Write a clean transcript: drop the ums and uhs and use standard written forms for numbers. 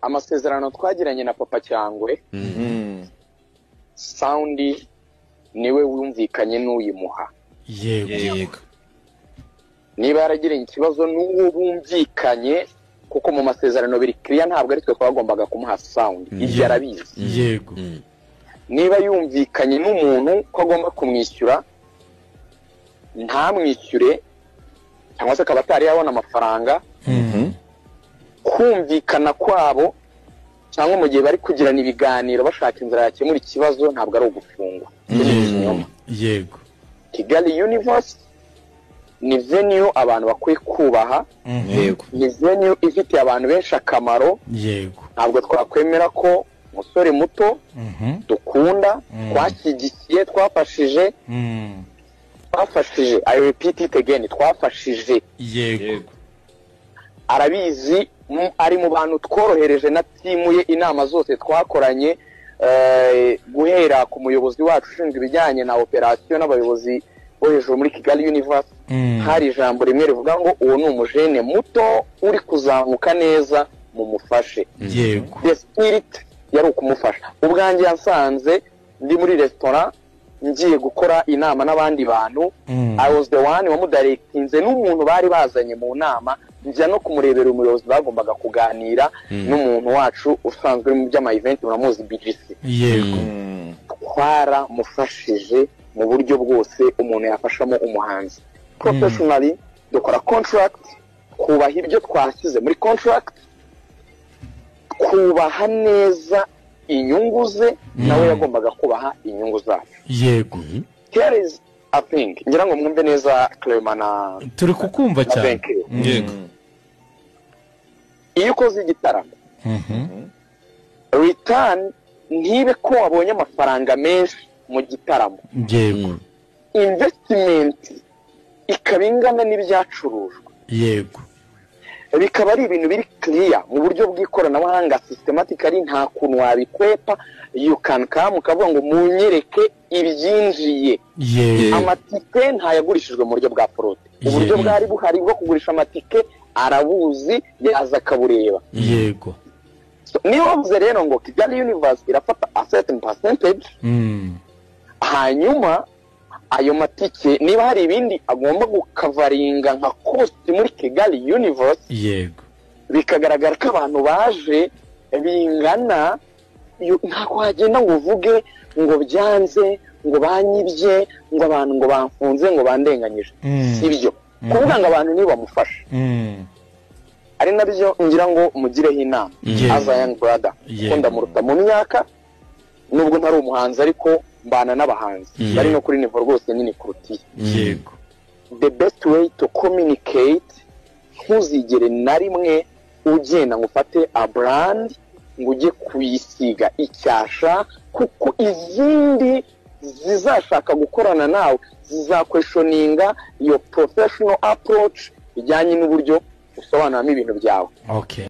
amasezerano twagiranye na Papa Cyangwe sound niwe wumvikanye n'uyimuha. Yego. Niba yaragiranye ikibazo n'uwo bumvikanye kuko mu masezerano biri clear ntabwo ari twe twagombaga kumuha sound. Ibyo arabizi. Yego. Niba yumvikanye n'umuntu ko agomba kumwishyura ntamwishyure cyangwa se akaba atari yabona amafaranga, kumvikana kwabo cyangwa mu gihe bari kugirana ibiganiro bashaka inzira yakemura ikibazo ntabwo ari ugufungwa. Yego. Kigali Universe ni venue abantu bakwiye kubaha. Yego. Ni venue ifitiye abantu benshi akamaro. Yego. Ntabwo twakwemera ko umusore muto dukunda twashyigikiye twafashije I repeat it again, twafashije. Yego. Arabizi ari mu bantu tworohereje na timu ye inama zose twakoranye, guhera ku muyobozi wacu ushinzwe ibijyanye na operation n'abayobozi bo hejuru muri Kigali Universe. Hari ijambo rimwe rivuga ngo uwo ni umujene muto uri kuzamuka neza mu mufashe. Yego. The spirit yari ukumufasha. Ubwanjye yansanze ndi muri restaurant ngiye gukora inama n'abandi bantu. I was the one wamudirectinze n'umuntu bari bazanye mu nama, njya no kumurebera umuyobozi bagombaga kuganira n'umuntu wacu usanzwe mu by'ama event muramuzi BGC. Yego. Kwara mufashije mu buryo bwose umuntu yafashamo umuhanzi. Professionally dukora contract, kubaha ibyo twashyize muri contract, kubaha neza inyungu ze nawe yagombaga kubaha inyungu zacu. Yego. Here is a thing, ngira ngo mwumve neza Clement na turi kukumva cyane. Yego. Iyo ukoze igitaramo return ntibe ko wabonye amafaranga menshi mu gitaramo. Yego. Investment ikaba ingana n'ibyacurujwe. Yego. Bikaba ari ibintu biri clear mu buryo bw'ikoranabuhanga systematically, nta kuntu wabikwepa. You can come ukavuga ngo munyereke ibyinjiye. Yego. Amatike ntayagurishijwe mu buryo bwa fraude. Uburyo bwari buhari bwo kugurisha amatike arabuzi, yaza akabureba. Yego. Niyo bavuze rero ngo Kigali Universe irafata a certain percentage, hanyuma ayo matike niba hari ibindi agomba gukavaringa nka cost muri Kigali Universe, yego, bikagaragara ko abantu baje bingana, ntabwo wagenda ngo uvuge ngo byanze, ngo banyibye, ngo abantu ngo bamfunze, ngo bandenganyije. Sibyo kuvuga ngo abantu niba bamufasha, ari nabyo ngira ngo mugireho inama. As a young brother, ko ndamuruta mu myaka, nubwo ntari umuhanzi ariko mbana n'abahanzi bari no kuri nivo rwose nini kurutiye. Yego. The best way to communicate, ntuzigere na rimwe ugenda ngo ufate a brand ngo ujye kuyisiga icyasha, kuko izindi zizashaka gukorana nawe zizakweshoninga your professional approach bijyanye n'uburyo usobanuramo ibintu byawe. Okay.